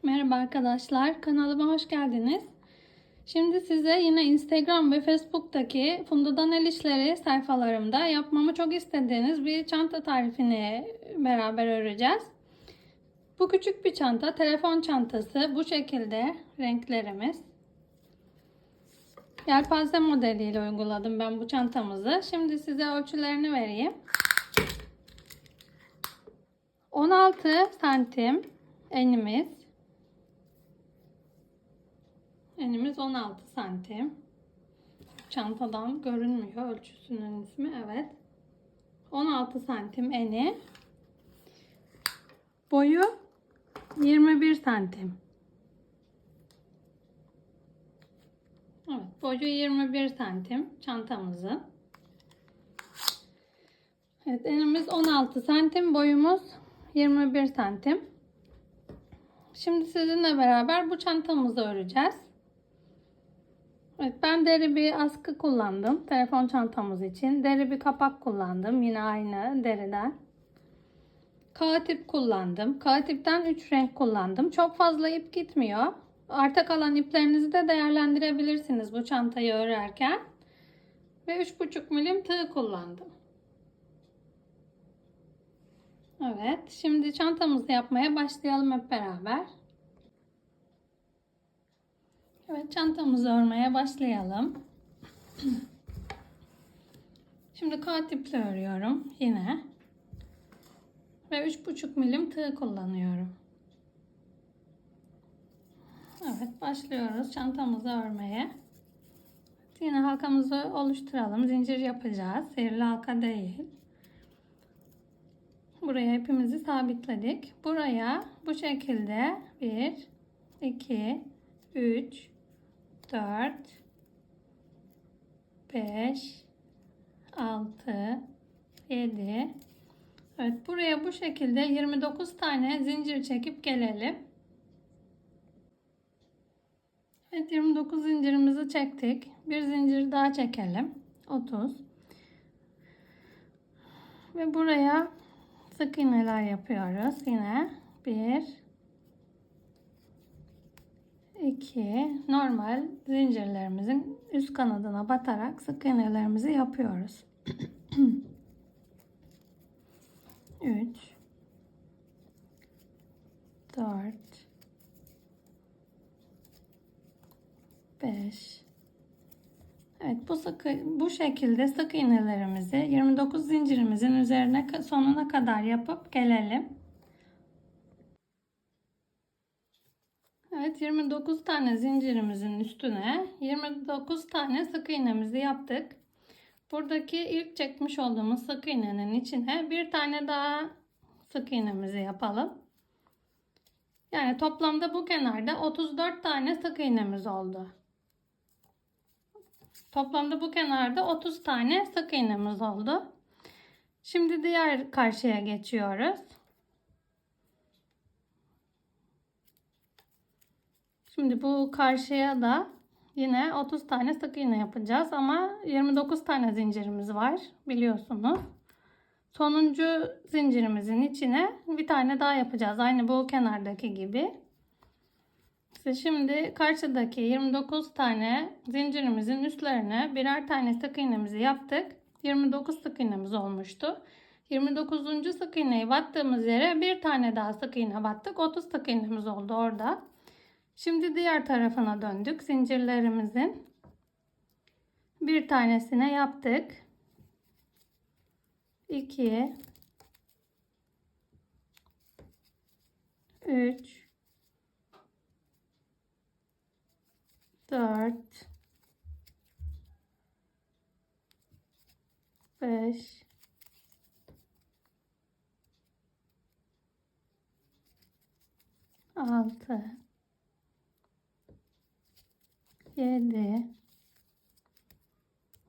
Merhaba arkadaşlar, kanalıma hoş geldiniz. Şimdi size yine Instagram ve Facebook'taki Funda'dan El İşleri sayfalarımda yapmamı çok istediğiniz bir çanta tarifini beraber öreceğiz. Bu küçük bir çanta, telefon çantası. Bu şekilde renklerimiz. Yelpaze modeliyle uyguladım ben bu çantamızı. Şimdi size ölçülerini vereyim. 16 santim enimiz. Enimiz 16 santim. Çantadan görünmüyor ölçüsünün ismi. Evet. 16 santim eni. Boyu 21 santim. Evet, boyu 21 santim çantamızın. Evet, enimiz 16 santim, boyumuz 21 santim. Şimdi sizinle beraber bu çantamızı öreceğiz. Evet, ben deri bir askı kullandım telefon çantamız için. Deri bir kapak kullandım, yine aynı deriden. Kağıt ip kullandım. Kağıt ipten 3 renk kullandım. Çok fazla ip gitmiyor. Arta kalan iplerinizi de değerlendirebilirsiniz bu çantayı örerken. Ve 3,5 milim tığ kullandım. Evet, şimdi çantamızı yapmaya başlayalım hep beraber. Evet, çantamızı örmeye başlayalım. Şimdi kağıt iple örüyorum yine. Ve 3,5 milim tığ kullanıyorum. Evet, başlıyoruz çantamızı örmeye. Yine halkamızı oluşturalım. Zincir yapacağız. Sihirli halka değil. Buraya ipimizi sabitledik. Buraya bu şekilde 1, 2, 3, 4, 5, 6, 7. Evet, buraya bu şekilde 29 tane zincir çekip gelelim. Evet, 29 zincirimizi çektik. Bir zincir daha çekelim. 30. Ve buraya sık iğneler yapıyoruz. Yine 1, 2, normal zincirlerimizin üst kanadına batarak sık iğnelerimizi yapıyoruz. 3, 4, 5. Evet, bu şekilde sık iğnelerimizi 29 zincirimizin üzerine sonuna kadar yapıp gelelim. Evet, 29 tane zincirimizin üstüne 29 tane sık iğnemizi yaptık. Buradaki ilk çekmiş olduğumuz sık iğnenin içine bir tane daha sık iğnemizi yapalım. Yani toplamda bu kenarda 34 tane sık iğnemiz oldu. Toplamda bu kenarda 30 tane sık iğnemiz oldu. Şimdi diğer karşıya geçiyoruz. Şimdi bu karşıya da yine 30 tane sık iğne yapacağız ama 29 tane zincirimiz var biliyorsunuz. Sonuncu zincirimizin içine bir tane daha yapacağız. Aynı bu kenardaki gibi. İşte şimdi karşıdaki 29 tane zincirimizin üstlerine birer tane sık iğnemizi yaptık. 29 sık iğnemiz olmuştu. 29. sık iğneyi battığımız yere bir tane daha sık iğne battık. 30 sık iğnemiz oldu orada. Şimdi diğer tarafına döndük. Zincirlerimizin bir tanesine yaptık. 2, 3, 4, 5, 6, 7.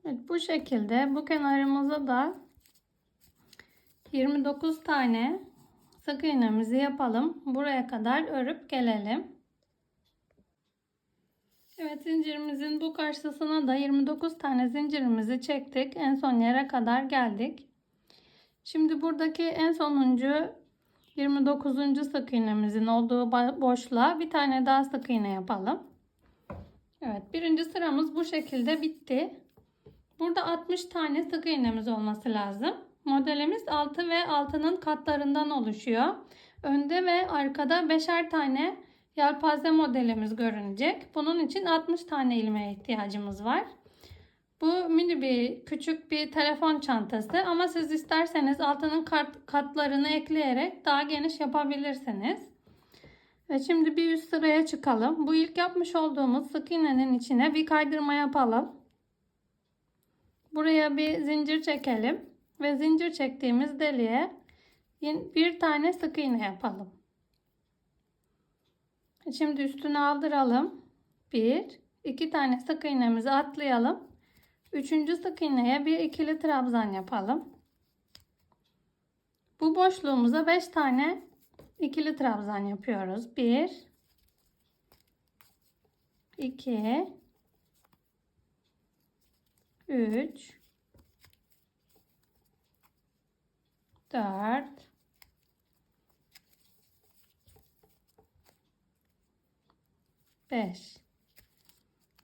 Evet, bu şekilde bu kenarımıza da 29 tane sık iğnemizi yapalım. Buraya kadar örüp gelelim. Evet, zincirimizin bu karşısına da 29 tane zincirimizi çektik. En son yere kadar geldik. Şimdi buradaki en sonuncu 29. sık iğnemizin olduğu boşluğa bir tane daha sık iğne yapalım. Evet, birinci sıramız bu şekilde bitti. Burada 60 tane sık iğnemiz olması lazım. Modelimiz 6 ve 6'nın katlarından oluşuyor. Önde ve arkada 5'er tane yelpaze modelimiz görünecek. Bunun için 60 tane ilmeğe ihtiyacımız var. Bu mini bir küçük bir telefon çantası ama siz isterseniz altının katlarını ekleyerek daha geniş yapabilirsiniz. Ve şimdi bir üst sıraya çıkalım. Bu ilk yapmış olduğumuz sık iğnenin içine bir kaydırma yapalım. Buraya bir zincir çekelim ve zincir çektiğimiz deliğe bir tane sık iğne yapalım. Şimdi üstüne aldıralım. 2 tane sık iğnemizi atlayalım. 3. sık iğneye bir ikili trabzan yapalım. Bu boşluğumuza 5 tane ikili trabzan yapıyoruz. 1 2 3 4 5.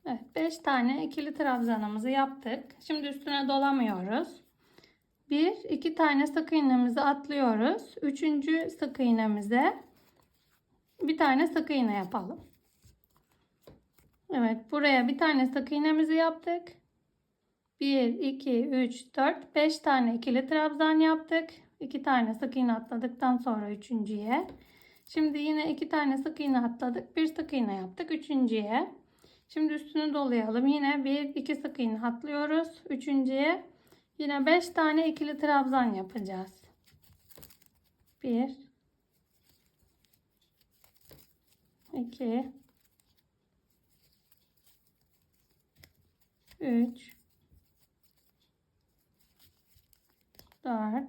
Evet, 5 tane ikili trabzanımızı yaptık. Şimdi üstüne dolamıyoruz. 2 tane sık iğnemizi atlıyoruz. 3. sık iğnemize bir tane sık iğne yapalım. Evet, buraya bir tane sık iğnemizi yaptık. 1 2 3 4 5 tane ikili trabzan yaptık. 2 tane sık iğne atladıktan sonra üçüncüye. Şimdi yine 2 tane sık iğne atladık. Bir sık iğne yaptık üçüncüye. Şimdi üstünü dolayalım. Yine 1 2 sık iğne atlıyoruz. Üçüncüye yine 5 tane ikili trabzan yapacağız. 1 2 3 4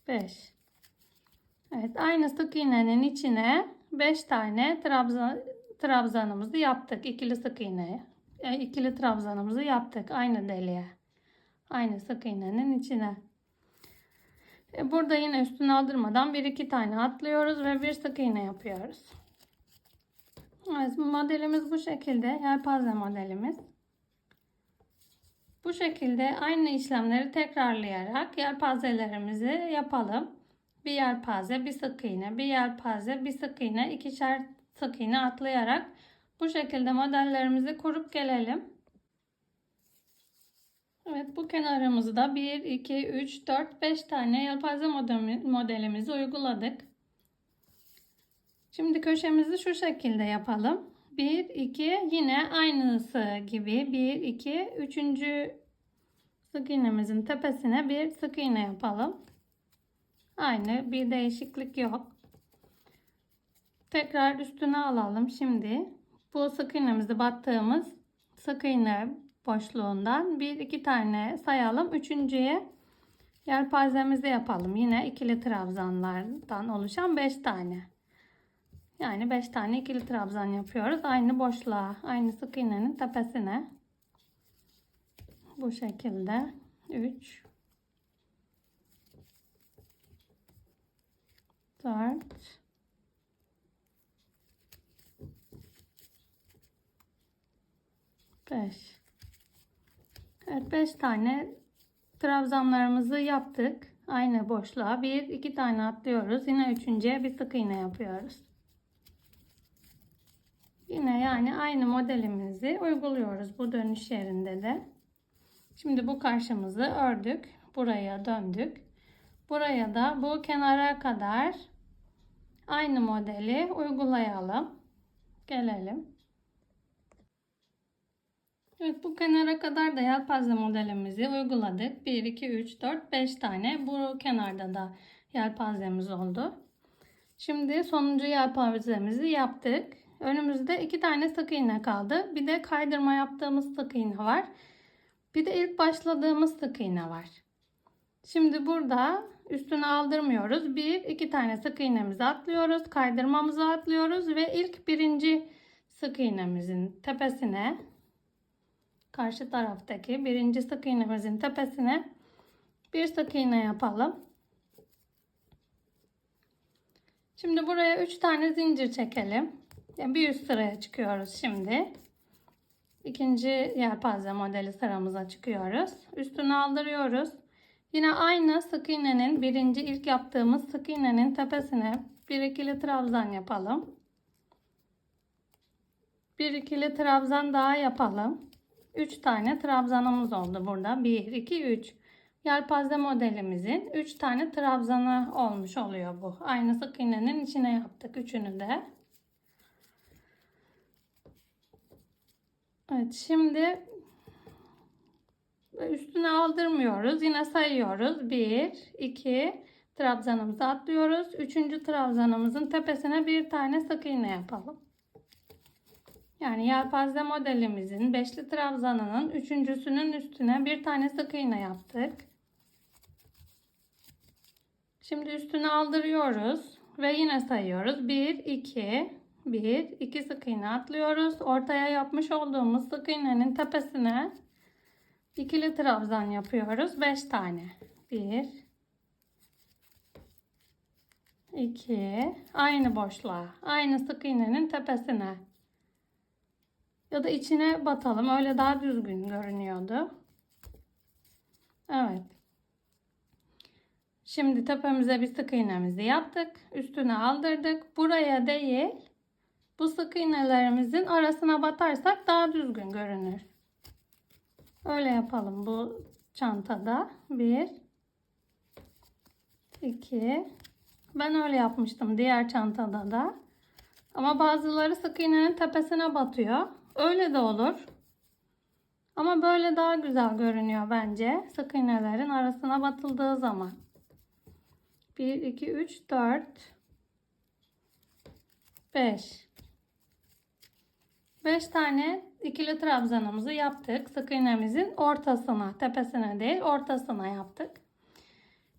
5. Evet, aynı sık iğnenin içine 5 tane trabzanımızı yaptık. İkili sık iğneye. İkili trabzanımızı yaptık aynı deliğe. Aynı sık iğnenin içine. Burada yine üstüne aldırmadan 1-2 tane atlıyoruz ve bir sık iğne yapıyoruz. Evet, modelimiz bu şekilde. Yelpaze modelimiz. Bu şekilde aynı işlemleri tekrarlayarak yelpazelerimizi yapalım. Bir yelpaze, bir sık iğne, bir yelpaze, bir sık iğne, ikişer sık iğne atlayarak bu şekilde modellerimizi kurup gelelim. Evet, bu kenarımızda 1, 2, 3, 4, 5 tane yelpaze modelimizi uyguladık. Şimdi köşemizi şu şekilde yapalım. 1, 2, yine aynısı gibi 1, 2, 3. sık iğnemizin tepesine bir sık iğne yapalım. Aynı, bir değişiklik yok. Tekrar üstüne alalım. Şimdi bu sık iğnemizi battığımız sık iğne boşluğundan 1-2 tane sayalım. Üçüncüye yelpazemizi yapalım. Yine ikili trabzanlardan oluşan 5 tane. Yani 5 tane ikili trabzan yapıyoruz. Aynı boşluğa, aynı sık iğnenin tepesine. Bu şekilde 3 4 5. Evet, 5 tane trabzanlarımızı yaptık. Aynı boşluğa 1-2 tane atlıyoruz. Yine üçüncüye bir sık iğne yapıyoruz. Yine yani aynı modelimizi uyguluyoruz bu dönüş yerinde de. Şimdi bu karşımızı ördük. Buraya döndük. Buraya da bu kenara kadar aynı modeli uygulayalım. Gelelim. Evet, bu kenara kadar da yelpaze modelimizi uyguladık. 1, 2, 3, 4, 5 tane. Bu kenarda da yelpazemiz oldu. Şimdi sonuncu yelpazemizi yaptık. Önümüzde 2 tane sık iğne kaldı. Bir de kaydırma yaptığımız sık iğne var. Bir de ilk başladığımız sık iğne var. Şimdi burada üstüne aldırmıyoruz. 1-2 tane sık iğnemizi atlıyoruz. Kaydırmamızı atlıyoruz ve ilk birinci sık iğnemizin tepesine, karşı taraftaki birinci sık iğnemizin tepesine Bir sık iğne yapalım. Şimdi buraya 3 tane zincir çekelim. Yani bir üst sıraya çıkıyoruz şimdi. İkinci yelpaze modeli sıramıza çıkıyoruz. Üstüne aldırıyoruz. Yine aynı sık iğnenin ilk yaptığımız sık iğnenin tepesine bir ikili trabzan yapalım. Bir ikili trabzan daha yapalım. 3 tane trabzanımız oldu burada. 1, 2, 3. Yelpaze modelimizin 3 tane trabzanı olmuş oluyor bu. Aynı sık iğnenin içine yaptık üçünü de. Evet, şimdi üstüne aldırmıyoruz. Yine sayıyoruz. 1, 2 trabzanımızı atlıyoruz. 3. trabzanımızın tepesine bir tane sık iğne yapalım. Yani yelpaze modelimizin 5'li trabzanının 3.'sünün üstüne bir tane sık iğne yaptık. Şimdi üstüne aldırıyoruz ve yine sayıyoruz. 1, 2, 1, 2 sık iğne atlıyoruz. Ortaya yapmış olduğumuz sık iğnenin tepesine ikili trabzan yapıyoruz. 5 tane. 1, 2, aynı boşluğa, aynı sık iğnenin tepesine ya da içine batalım. Öyle daha düzgün görünüyordu. Evet. Şimdi tepemize bir sık iğnemizi yaptık. Üstüne aldırdık. Buraya değil, bu sık iğnelerimizin arasına batarsak daha düzgün görünür. Öyle yapalım bu çantada. 1, 2. Ben öyle yapmıştım diğer çantada da. Ama bazıları sık iğnenin tepesine batıyor. Öyle de olur. Ama böyle daha güzel görünüyor bence. Sık iğnelerin arasına batıldığı zaman. 1, 2, 3, 4, 5. 5 tane ikili trabzanımızı yaptık. Sık iğnemizin ortasına, tepesine değil, ortasına yaptık.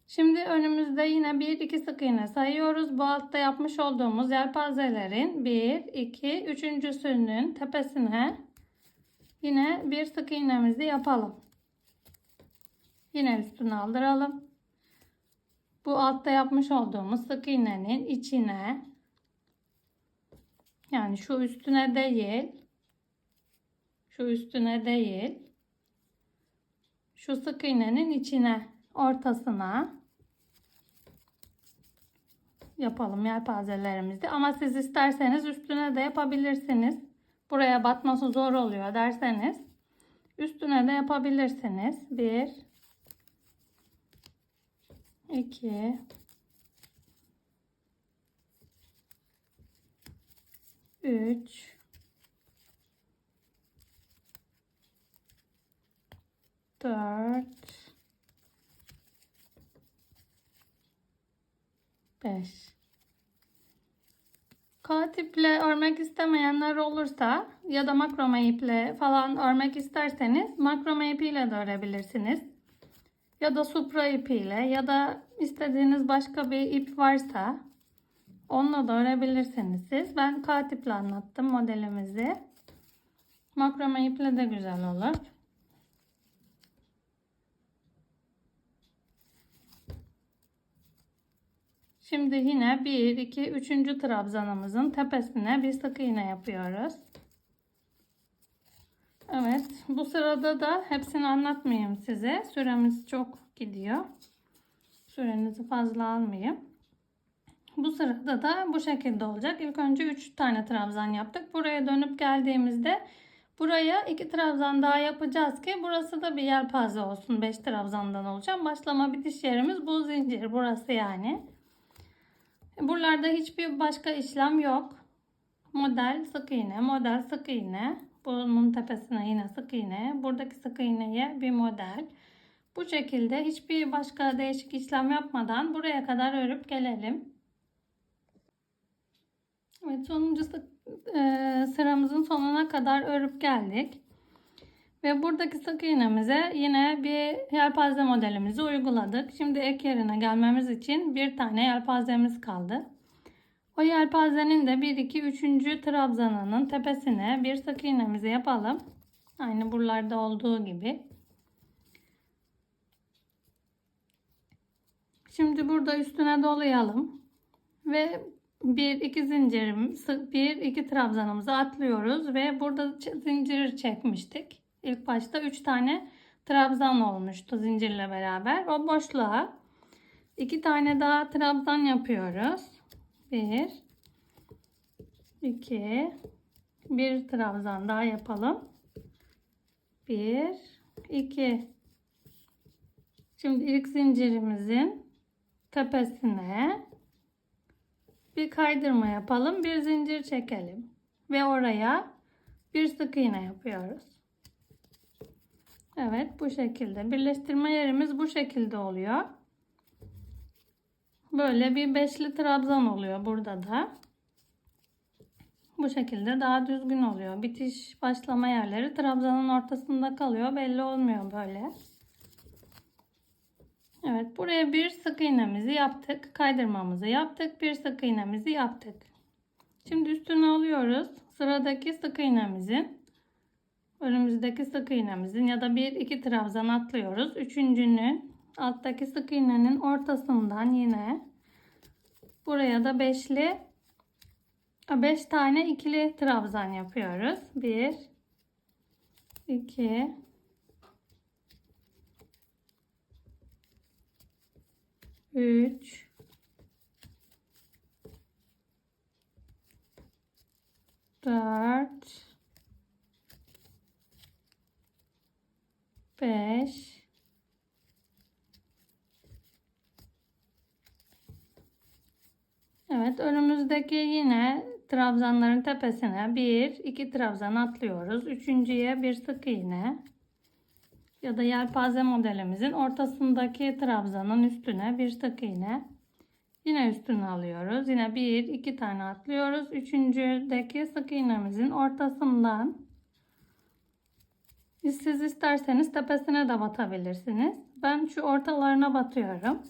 Şimdi önümüzde yine 1, 2 sık iğne sayıyoruz. Bu altta yapmış olduğumuz yelpazelerin 1, 2, 3.'sünün tepesine yine bir sık iğnemizi yapalım. Yine üstüne aldıralım. Bu altta yapmış olduğumuz sık iğnenin içine, yani şu üstüne değil, şu üstüne değil, şu sık iğnenin içine, ortasına yapalım yelpazelerimizi. Ama siz isterseniz üstüne de yapabilirsiniz. Buraya batması zor oluyor derseniz üstüne de yapabilirsiniz. 1, 2, 3, 4, 5. Kağıt iple örmek istemeyenler olursa ya da makrome iple falan örmek isterseniz makrome ipiyle de örebilirsiniz. Ya da supra ipiyle ya da istediğiniz başka bir ip varsa onunla da örebilirsiniz siz. Ben kağıt iple anlattım modelimizi. Makrome iple de güzel olur. Şimdi yine 1, 2, 3. trabzanımızın tepesine bir sık iğne yapıyoruz. Evet, bu sırada da hepsini anlatmayayım size. Süremiz çok gidiyor. Sürenizi fazla almayayım. Bu sırada da bu şekilde olacak. İlk önce 3 tane trabzan yaptık. Buraya dönüp geldiğimizde buraya 2 trabzan daha yapacağız ki burası da bir yelpaze olsun. 5 trabzandan olacak. Başlama bitiş yerimiz bu zincir. Burası yani. Buralarda hiçbir başka işlem yok. Model sık iğne, model sık iğne. Bunun tepesine yine sık iğne. Buradaki sık iğneye bir model. Bu şekilde hiçbir başka değişik işlem yapmadan buraya kadar örüp gelelim. Evet, sonuncu sıramızın sonuna kadar örüp geldik. Ve buradaki sık iğnemize yine bir yelpaze modelimizi uyguladık. Şimdi ek yerine gelmemiz için bir tane yelpazemiz kaldı. O yelpazenin de 1, 2, 3. trabzanının tepesine bir sık iğnemizi yapalım. Aynı buralarda olduğu gibi. Şimdi burada üstüne dolayalım ve bir iki trabzanımızı atlıyoruz ve burada zincir çekmiştik. İlk başta 3 tane trabzan olmuştu zincirle beraber. O boşluğa 2 tane daha trabzan yapıyoruz. 1 2 bir trabzan daha yapalım. 1 2. Şimdi ilk zincirimizin tepesine bir kaydırma yapalım. Bir zincir çekelim. Ve oraya bir sık iğne yapıyoruz. Evet, bu şekilde. Birleştirme yerimiz bu şekilde oluyor. Böyle bir beşli trabzan oluyor burada da. Bu şekilde daha düzgün oluyor. Bitiş başlama yerleri trabzanın ortasında kalıyor. Belli olmuyor böyle. Evet, buraya bir sık iğnemizi yaptık. Kaydırmamızı yaptık. Bir sık iğnemizi yaptık. Şimdi üstüne alıyoruz. Sıradaki sık iğnemizin, önümüzdeki sık iğnemizin ya da bir iki trabzan atlıyoruz. Üçüncünün alttaki sık iğnenin ortasından yine buraya da 5 tane ikili trabzan yapıyoruz. 1 2 3 4 5 Evet, önümüzdeki yine trabzanların tepesine 1 2 trabzan atlıyoruz. Üçüncüye bir sık iğne ya da yelpaze modelimizin ortasındaki trabzanın üstüne bir sık iğne. Yine üstüne alıyoruz. Yine 1 2 tane atlıyoruz. Üçüncüdeki sık iğnemizin ortasından siz isterseniz tepesine de batabilirsiniz. Ben şu ortalarına batıyorum.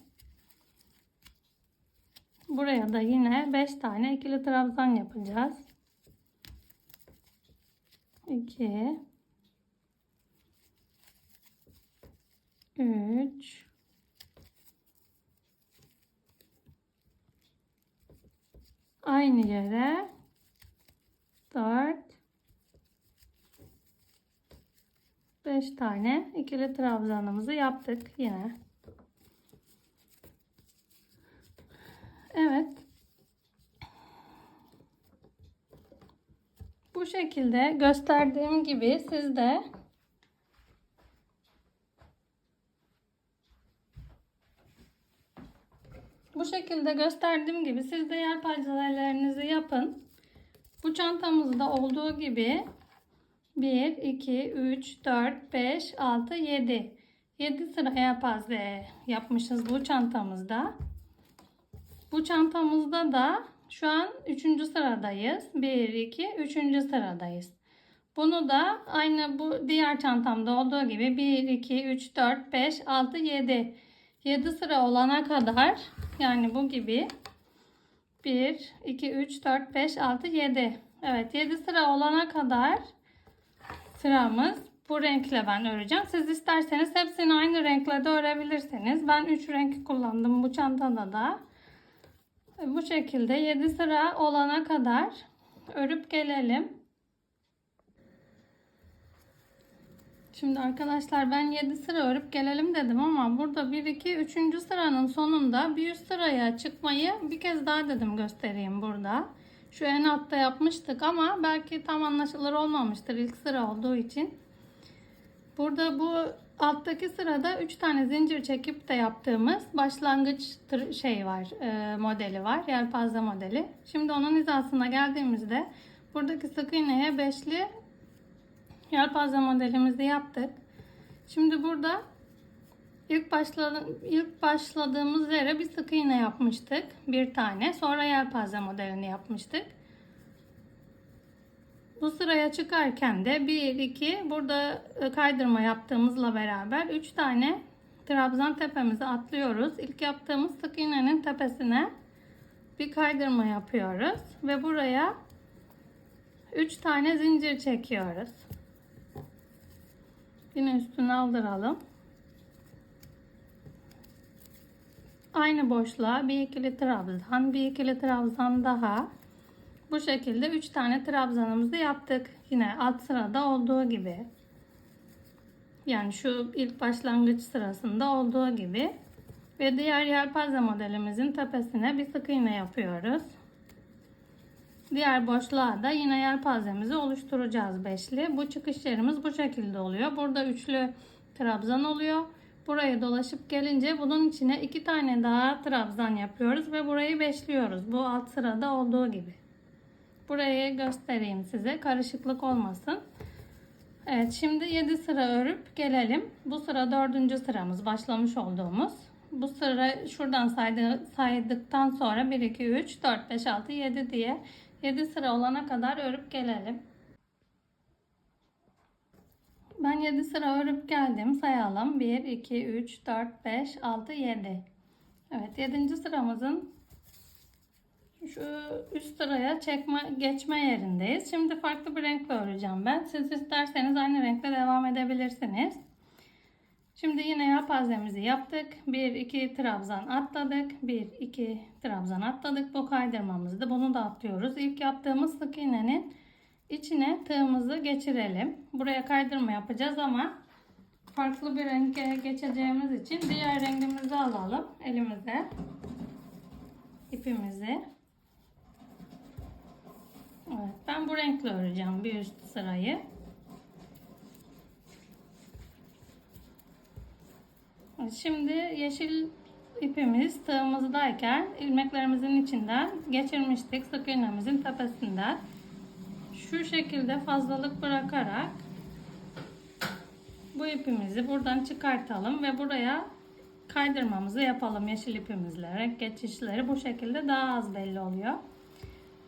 Buraya da yine 5 tane ikili trabzan yapacağız. 2 3 aynı yere 4 5 tane ikili trabzanımızı yaptık yine. Evet. Bu şekilde gösterdiğim gibi siz de yelpazelerinizi yapın. Bu çantamızda olduğu gibi 1 2 3 4 5 6 7 sıra yelpaze yapmışız bu çantamızda. Bu çantamızda da şu an 3. sıradayız. 1 2 3. sıradayız. Bunu da aynı bu diğer çantamda olduğu gibi 1 2 3 4 5 6 7 sıra olana kadar, yani bu gibi 1 2 3 4 5 6 7. Evet, 7 sıra olana kadar sıramız bu renkle ben öreceğim. Siz isterseniz hepsini aynı renkle de örebilirsiniz. Ben 3 renk kullandım bu çantada da. Bu şekilde 7 sıra olana kadar örüp gelelim. Şimdi arkadaşlar, ben 7 sıra örüp gelelim dedim ama burada 1 2 3. sıranın sonunda bir üst sıraya çıkmayı bir kez daha dedim göstereyim burada. Şu en altta yapmıştık ama belki tam anlaşılır olmamıştır ilk sıra olduğu için. Burada bu alttaki sırada 3 tane zincir çekip de yaptığımız başlangıç modeli var. Yelpaze modeli. Şimdi onun hizasına geldiğimizde buradaki sık iğneye 5'li yelpaze modelimizi yaptık. Şimdi burada ilk başladığımız yere bir sık iğne yapmıştık. Bir tane. Sonra yelpaze modelini yapmıştık. Bu sıraya çıkarken de 1 2 burada kaydırma yaptığımızla beraber 3 tane trabzan tepemizi atlıyoruz. İlk yaptığımız sık iğnenin tepesine bir kaydırma yapıyoruz ve buraya 3 tane zincir çekiyoruz. Yine üstüne aldıralım. aynı boşluğa bir ikili trabzan, bir ikili trabzan daha. Bu şekilde 3 tane trabzanımızı yaptık. Yine alt sırada olduğu gibi. Yani şu ilk başlangıç sırasında olduğu gibi. Ve diğer yelpaze modelimizin tepesine bir sık iğne yapıyoruz. Diğer boşluğa da yine yelpazemizi oluşturacağız beşli. Bu çıkış yerimiz bu şekilde oluyor. Burada üçlü trabzan oluyor. Burayı dolaşıp gelince bunun içine 2 tane daha trabzan yapıyoruz ve burayı beşliyoruz. Bu alt sırada olduğu gibi. Burayı göstereyim size, karışıklık olmasın. Evet, şimdi 7 sıra örüp gelelim. Bu sıra 4. sıramız, başlamış olduğumuz. Bu sıra şuradan saydıktan sonra 1 2 3 4 5 6 7 diye 7 sıra olana kadar örüp gelelim. Ben 7 sıra örüp geldim. Sayalım. 1 2 3 4 5 6 7. Evet, 7. sıramızın şu üst sıraya geçme yerindeyiz. Şimdi farklı bir renkle öreceğim ben. Siz isterseniz aynı renkle devam edebilirsiniz. Şimdi yine yelpazemizi yaptık. 1 2 trabzan atladık. 1 2 trabzan atladık. Bu kaydırmamızdı. Bunu da atlıyoruz. İlk yaptığımız sık iğnenin içine tığımızı geçirelim. Buraya kaydırma yapacağız ama farklı bir renge geçeceğimiz için diğer rengimizi alalım elimize. İpimizi. Evet, ben bu renkle öreceğim bir üst sırayı. Şimdi yeşil ipimiz tığımızdayken ilmeklerimizin içinden geçirmiştik sık iğnemizin tepesinden. Şu şekilde fazlalık bırakarak bu ipimizi buradan çıkartalım ve buraya kaydırmamızı yapalım yeşil ipimizle. Renk geçişleri bu şekilde daha az belli oluyor.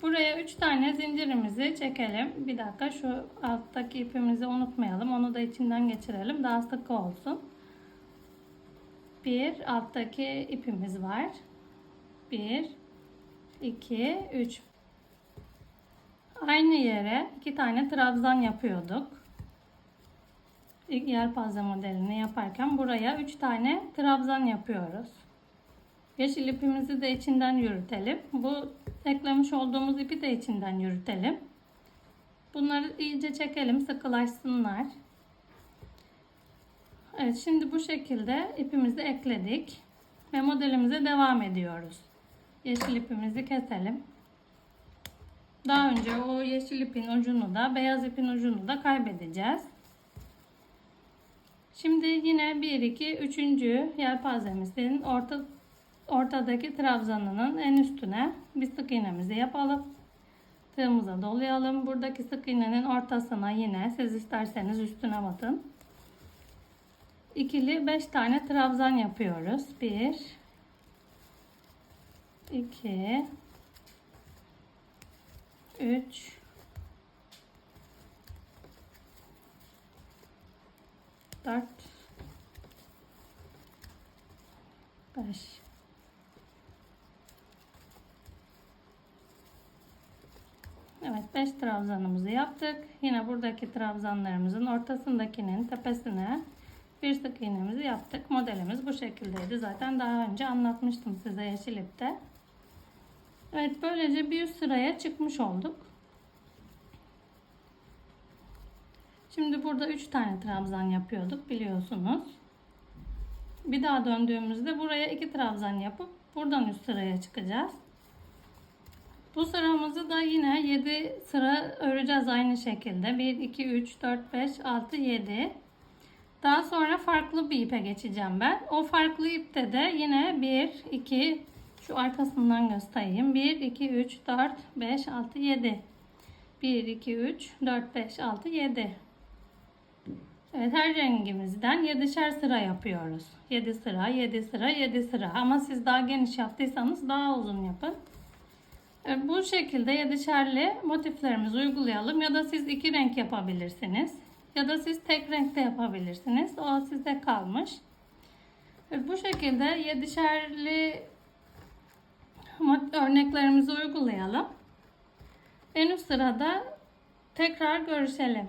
Buraya 3 tane zincirimizi çekelim. Bir dakika, şu alttaki ipimizi unutmayalım. Onu da içinden geçirelim. Daha sıkı olsun. Bir alttaki ipimiz var. 1 2 3. Aynı yere 2 tane trabzan yapıyorduk. İlk yelpaze modelini yaparken buraya 3 tane trabzan yapıyoruz. Yeşil ipimizi de içinden yürütelim. Bu eklemiş olduğumuz ipi de içinden yürütelim. Bunları iyice çekelim, sıkılaşsınlar. Evet, şimdi bu şekilde ipimizi ekledik ve modelimize devam ediyoruz. Yeşil ipimizi keselim. Daha önce o yeşil ipin ucunu da beyaz ipin ucunu da kaybedeceğiz. Şimdi yine 1 2 3. yelpazemizin ortadaki trabzanının en üstüne bir sık iğnemizi yapalım. Tığımıza dolayalım. Buradaki sık iğnenin ortasına yine siz isterseniz üstüne batın. İkili 5 tane trabzan yapıyoruz. 1 2 3 4 5 Evet, 5 trabzanımızı yaptık. Yine buradaki trabzanlarımızın ortasındakinin tepesine bir sık iğnemizi yaptık. Modelimiz bu şekildeydi. Zaten daha önce anlatmıştım size yeşil ipte. Evet, böylece bir üst sıraya çıkmış olduk. Şimdi burada 3 tane trabzan yapıyorduk biliyorsunuz. Bir daha döndüğümüzde buraya 2 trabzan yapıp buradan üst sıraya çıkacağız. Bu sıramızı da yine 7 sıra öreceğiz aynı şekilde. 1 2 3 4 5 6 7. Daha sonra farklı bir ipe geçeceğim ben. O farklı ipte de yine 1 2 şu arkasından göstereyim. 1 2 3 4 5 6 7. 1 2 3 4 5 6 7. Evet, her rengimizden 7'şer sıra yapıyoruz. 7 sıra, 7 sıra, 7 sıra. Ama siz daha geniş yaptıysanız daha uzun yapın. Evet, bu şekilde 7'şerli motiflerimizi uygulayalım. Ya da siz 2 renk yapabilirsiniz. Ya da siz tek renkte yapabilirsiniz. O size kalmış. Evet, bu şekilde 7'şerli örneklerimizi uygulayalım. En üst sırada tekrar görüşelim.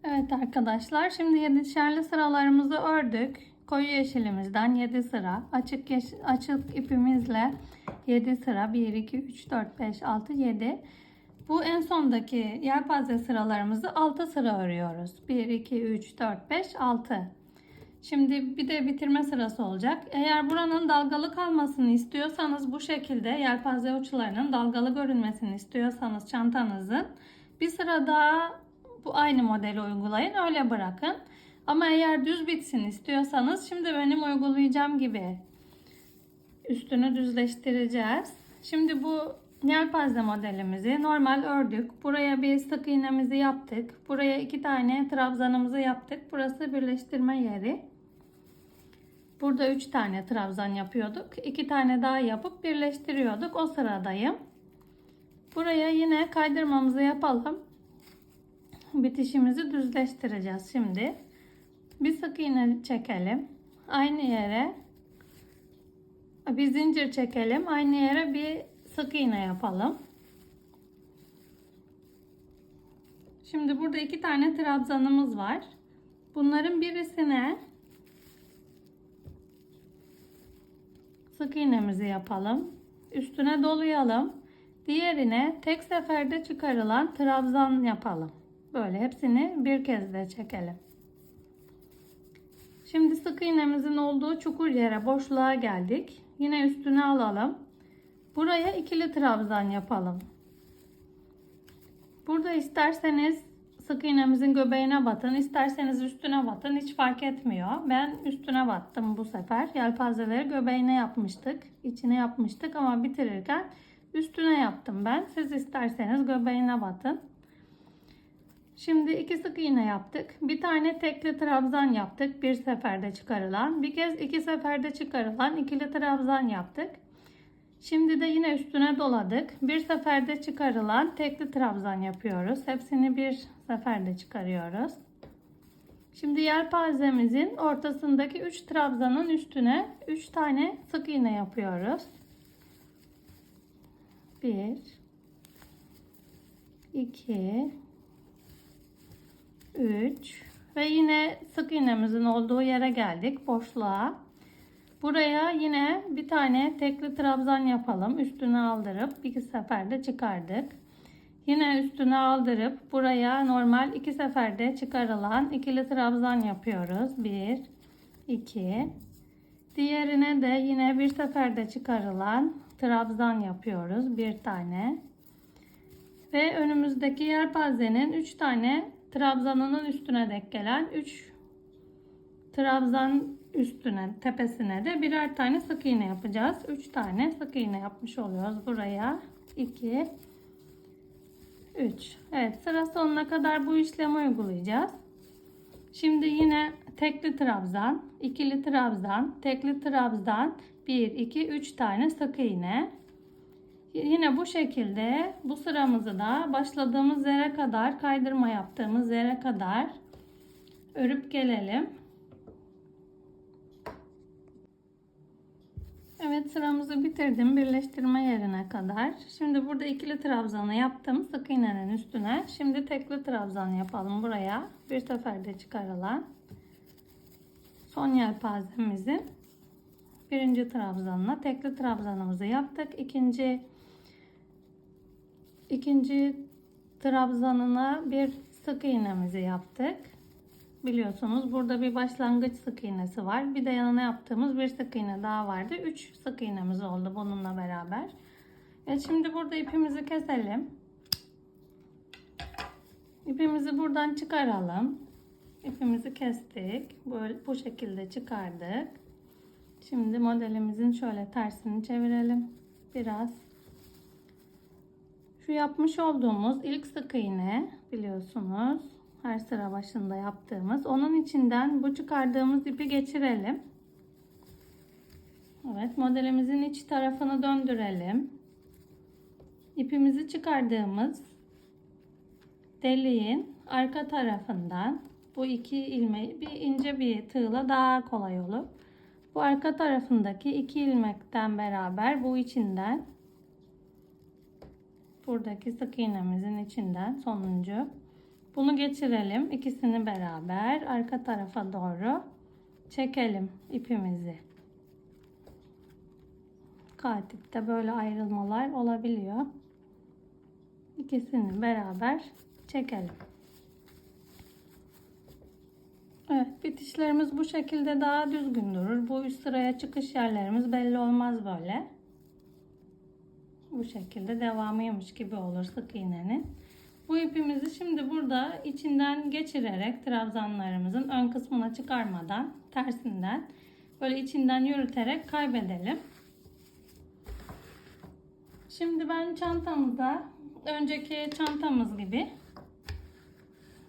Evet arkadaşlar, şimdi 7'şerli sıralarımızı ördük. koyu yeşilimizden 7 sıra, açık ipimizle 7 sıra, 1 2 3 4 5 6 7. Bu en sondaki yelpaze sıralarımızı 6 sıra örüyoruz. 1 2 3 4 5 6. Şimdi bir de bitirme sırası olacak. Eğer buranın dalgalı kalmasını istiyorsanız, bu şekilde yelpaze uçlarının dalgalı görünmesini istiyorsanız çantanızın, bir sıra daha bu aynı modeli uygulayın, öyle bırakın. Ama eğer düz bitsin istiyorsanız, şimdi benim uygulayacağım gibi üstünü düzleştireceğiz. Şimdi bu yelpaze modelimizi normal ördük. Buraya bir sık iğnemizi yaptık. Buraya 2 tane trabzanımızı yaptık. Burası birleştirme yeri. Burada 3 tane trabzan yapıyorduk. 2 tane daha yapıp birleştiriyorduk. O sıradayım. Buraya yine kaydırmamızı yapalım. Bitişimizi düzleştireceğiz şimdi. Bir sık iğne çekelim. Aynı yere bir zincir çekelim. Aynı yere bir sık iğne yapalım. Şimdi burada 2 tane trabzanımız var. Bunların birisine sık iğnemizi yapalım. Üstüne dolayalım. Diğerine tek seferde çıkarılan trabzan yapalım. Böyle hepsini bir kez de çekelim. Şimdi sık iğnemizin olduğu çukur yere, boşluğa geldik. Yine üstüne alalım. Buraya ikili trabzan yapalım. Burada isterseniz sık iğnemizin göbeğine batın, isterseniz üstüne batın, hiç fark etmiyor. Ben üstüne battım bu sefer. Yelpazeleri göbeğine yapmıştık, içine yapmıştık ama bitirirken üstüne yaptım ben. Siz isterseniz göbeğine batın. Şimdi 2 sık iğne yaptık. Bir tane tekli trabzan yaptık. Bir seferde çıkarılan. Bir kez 2 seferde çıkarılan ikili trabzan yaptık. Şimdi de yine üstüne doladık. Bir seferde çıkarılan tekli trabzan yapıyoruz. Hepsini bir seferde çıkarıyoruz. Şimdi yelpazemizin ortasındaki 3 trabzanın üstüne 3 tane sık iğne yapıyoruz. 1 2 3 ve yine sık iğnemizin olduğu yere geldik, boşluğa. Buraya yine bir tane tekli trabzan yapalım. Üstüne aldırıp 2 seferde çıkardık. Yine üstüne aldırıp buraya normal 2 seferde çıkarılan ikili trabzan yapıyoruz. 1 2. Diğerine de yine bir seferde çıkarılan trabzan yapıyoruz. Bir tane. Ve önümüzdeki yelpazenin 3 tane trabzanının üstüne denk gelen 3 trabzan üstüne, tepesine de birer tane sık iğne yapacağız. 3 tane sık iğne yapmış oluyoruz buraya. 2 3. Evet, sıra sonuna kadar bu işlemi uygulayacağız. Şimdi yine tekli trabzan, ikili trabzan, tekli trabzan, 1 2 3 tane sık iğne. Yine bu şekilde bu sıramızı da başladığımız yere kadar, kaydırma yaptığımız yere kadar örüp gelelim. Evet, sıramızı bitirdim birleştirme yerine kadar. Şimdi burada ikili trabzanı yaptım sık iğnenin üstüne. Şimdi tekli trabzan yapalım buraya. Bir seferde çıkarılan. Son yelpazemizin birinci trabzanına tekli trabzanımızı yaptık. İkinci trabzanına bir sık iğnemizi yaptık. Biliyorsunuz burada bir başlangıç sık iğnesi var. Bir de yanına yaptığımız bir sık iğne daha vardı. 3 sık iğnemiz oldu bununla beraber. Evet, şimdi burada ipimizi keselim. İpimizi buradan çıkaralım. İpimizi kestik. Böyle bu şekilde çıkardık. Şimdi modelimizin şöyle tersini çevirelim. Biraz. Şu yapmış olduğumuz ilk sık iğne, biliyorsunuz her sıra başında yaptığımız, onun içinden bu çıkardığımız ipi geçirelim. Evet, modelimizin iç tarafını döndürelim. İpimizi çıkardığımız deliğin arka tarafından, bu iki ilmeği bir ince bir tığla daha kolay olur. Bu arka tarafındaki 2 ilmekten beraber bu içinden, buradaki sık iğnemizin içinden sonuncu, bunu geçirelim. İkisini beraber arka tarafa doğru çekelim ipimizi. Katipte böyle ayrılmalar olabiliyor. İkisini beraber çekelim. Evet, bitişlerimiz bu şekilde daha düzgün durur. Bu üst sıraya çıkış yerlerimiz belli olmaz böyle. Bu şekilde devamıymış gibi olur sık iğnenin. Bu ipimizi şimdi burada içinden geçirerek trabzanlarımızın ön kısmına çıkarmadan tersinden böyle içinden yürüterek kaybedelim. Şimdi ben çantamıza önceki çantamız gibi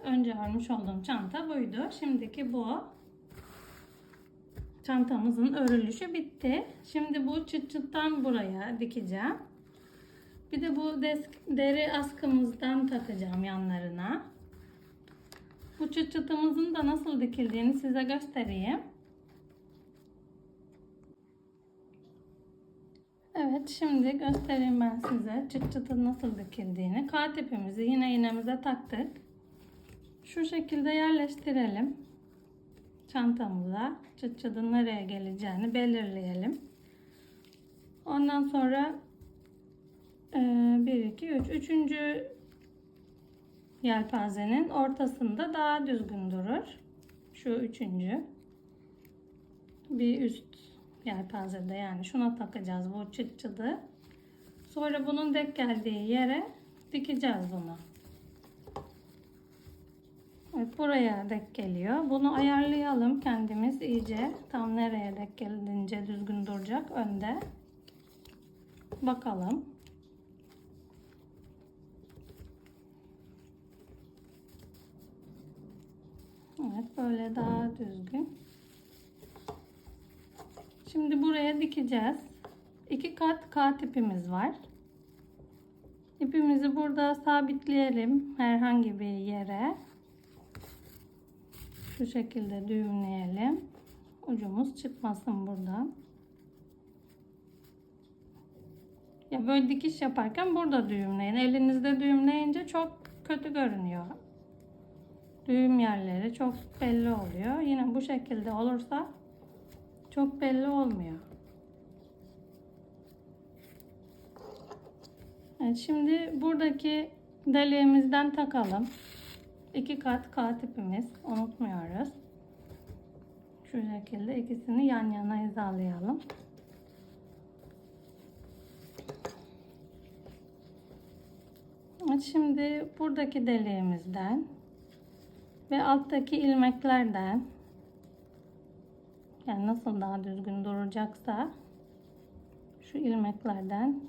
önce örmüş olduğum çanta buydu. Şimdiki bu. Çantamızın örülüşü bitti. Şimdi bu çıt çıttan buraya dikeceğim. Bir de bu deri askımızdan takacağım yanlarına. Bu çıt çıtımızın da nasıl dikildiğini size göstereyim. Evet, şimdi göstereyim ben size çıt çıtın nasıl dikildiğini. Katipimizi yine iğnemize taktık. Şu şekilde yerleştirelim. Çantamıza çıt çıtın nereye geleceğini belirleyelim. Ondan sonra 1, 2, 3. Üçüncü yelpazenin ortasında daha düzgün durur. Şu üçüncü. Bir üst yelpazede yani şuna takacağız bu çıt çıtı. Sonra bunun denk geldiği yere dikeceğiz bunu. Evet, buraya denk geliyor. Bunu ayarlayalım kendimiz iyice. Tam nereye denk gelince düzgün duracak önde. Bakalım. Evet, böyle daha düzgün. Şimdi buraya dikeceğiz. 2 kat katipimiz var. İpimizi burada sabitleyelim herhangi bir yere. Şu şekilde düğümleyelim. Ucumuz çıkmasın buradan. Ya böyle dikiş yaparken burada düğümleyin. Elinizde düğümleyince çok kötü görünüyor. Düğüm yerleri çok belli oluyor. Yine bu şekilde olursa çok belli olmuyor. Evet, şimdi buradaki deliğimizden takalım. 2 kat katipimiz, unutmuyoruz. Şu şekilde ikisini yan yana hizalayalım. Evet, şimdi buradaki deliğimizden ve alttaki ilmeklerden, yani nasıl daha düzgün duracaksa şu ilmeklerden,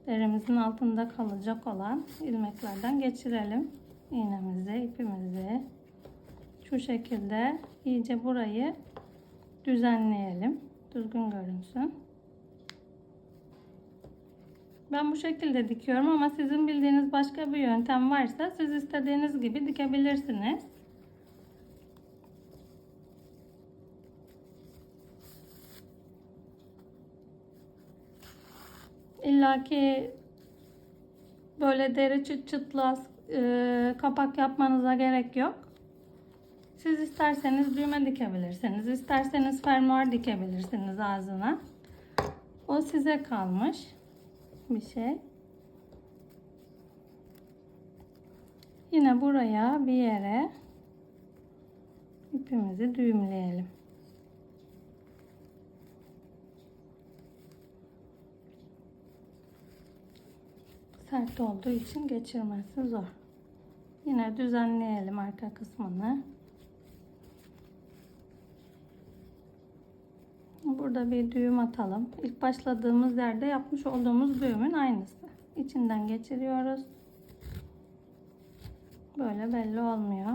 derimizin altında kalacak olan ilmeklerden geçirelim iğnemizi, ipimizi. Şu şekilde iyice burayı düzenleyelim. Düzgün görünsün. Ben bu şekilde dikiyorum ama sizin bildiğiniz başka bir yöntem varsa siz istediğiniz gibi dikebilirsiniz. İlla ki böyle deri çıt çıtlı kapak yapmanıza gerek yok. Siz isterseniz düğme dikebilirsiniz. İsterseniz fermuar dikebilirsiniz ağzına. O size kalmış bir şey. Yine buraya bir yere ipimizi düğümleyelim. Sert olduğu için geçirmesi zor. Yine düzenleyelim arka kısmını. Burada bir düğüm atalım. İlk başladığımız yerde yapmış olduğumuz düğümün aynısı. İçinden geçiriyoruz. Böyle belli olmuyor.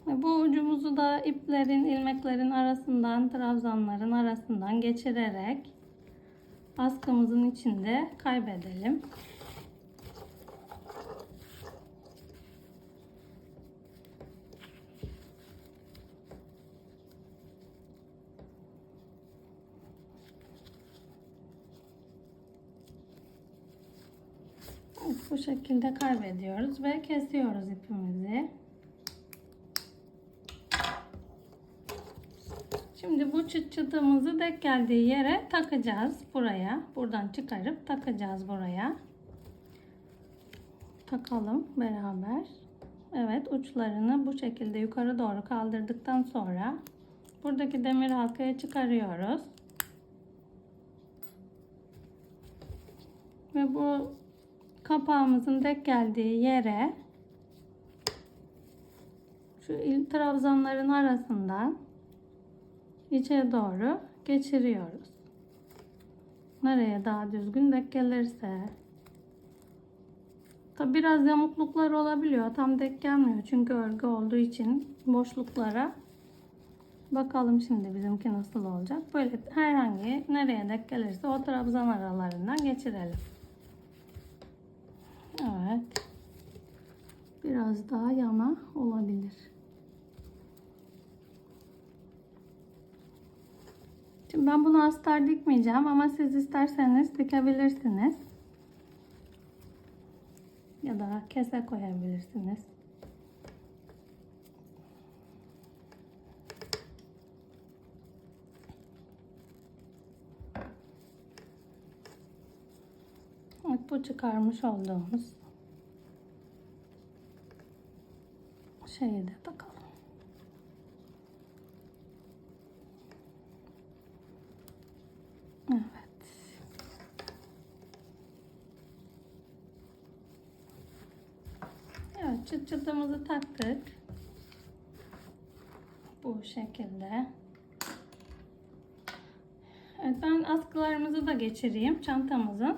Bu ucumuzu da iplerin, ilmeklerin arasından, trabzanların arasından geçirerek askımızın içinde kaybedelim. Bu şekilde kaybediyoruz ve kesiyoruz ipimizi. Şimdi bu çıt çıtımızı denk geldiği yere takacağız buraya. Buradan çıkarıp takacağız buraya. Takalım beraber. Evet, uçlarını bu şekilde yukarı doğru kaldırdıktan sonra buradaki demir halkayı çıkarıyoruz. Ve bu kapağımızın denk geldiği yere şu trabzanların arasından içe doğru geçiriyoruz. Nereye daha düzgün denk gelirse. Tabi biraz yamukluklar olabiliyor. Tam denk gelmiyor. Çünkü örgü olduğu için boşluklara. Bakalım şimdi bizimki nasıl olacak. Böyle herhangi nereye denk gelirse o trabzan aralarından geçirelim. Evet. Biraz daha yana olabilir. Şimdi ben bunu astar dikmeyeceğim ama siz isterseniz dikebilirsiniz. Ya da kese koyabilirsiniz. Evet, bu çıkarmış olduğumuz şeyi de takalım. Evet. Evet, çıt çıtımızı taktık. Bu şekilde. Evet, ben askılarımızı da geçireyim çantamızın.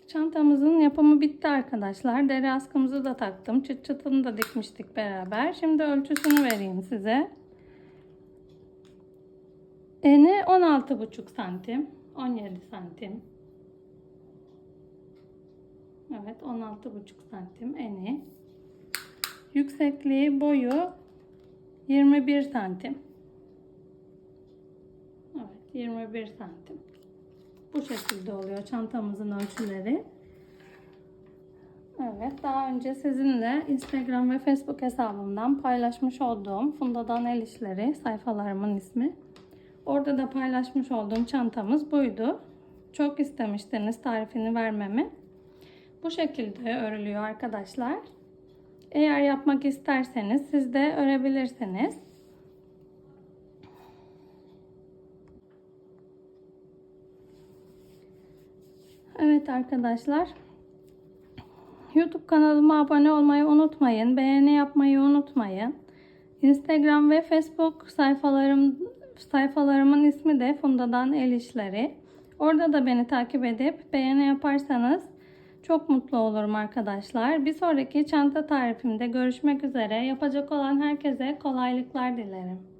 Çantamızın yapımı bitti arkadaşlar. Deri askımızı da taktım. Çıt çıtını da dikmiştik beraber. Şimdi ölçüsünü vereyim size. Eni 16,5 santim. 17 santim. Evet, 16,5 santim eni. Yüksekliği, boyu 21 santim. Evet, 21 santim. Bu şekilde oluyor çantamızın ölçüleri. Evet, daha önce sizinle Instagram ve Facebook hesabımdan paylaşmış olduğum Funda'dan El İşleri sayfalarımın ismi. Orada da paylaşmış olduğum çantamız buydu. Çok istemiştiniz tarifini vermemi. Bu şekilde örülüyor arkadaşlar. Eğer yapmak isterseniz siz de örebilirsiniz. Evet arkadaşlar. YouTube kanalıma abone olmayı unutmayın. Beğeni yapmayı unutmayın. Instagram ve Facebook sayfalarımın ismi de Funda'dan El İşleri. Orada da beni takip edip beğeni yaparsanız çok mutlu olurum arkadaşlar. Bir sonraki çanta tarifimde görüşmek üzere. Yapacak olan herkese kolaylıklar dilerim.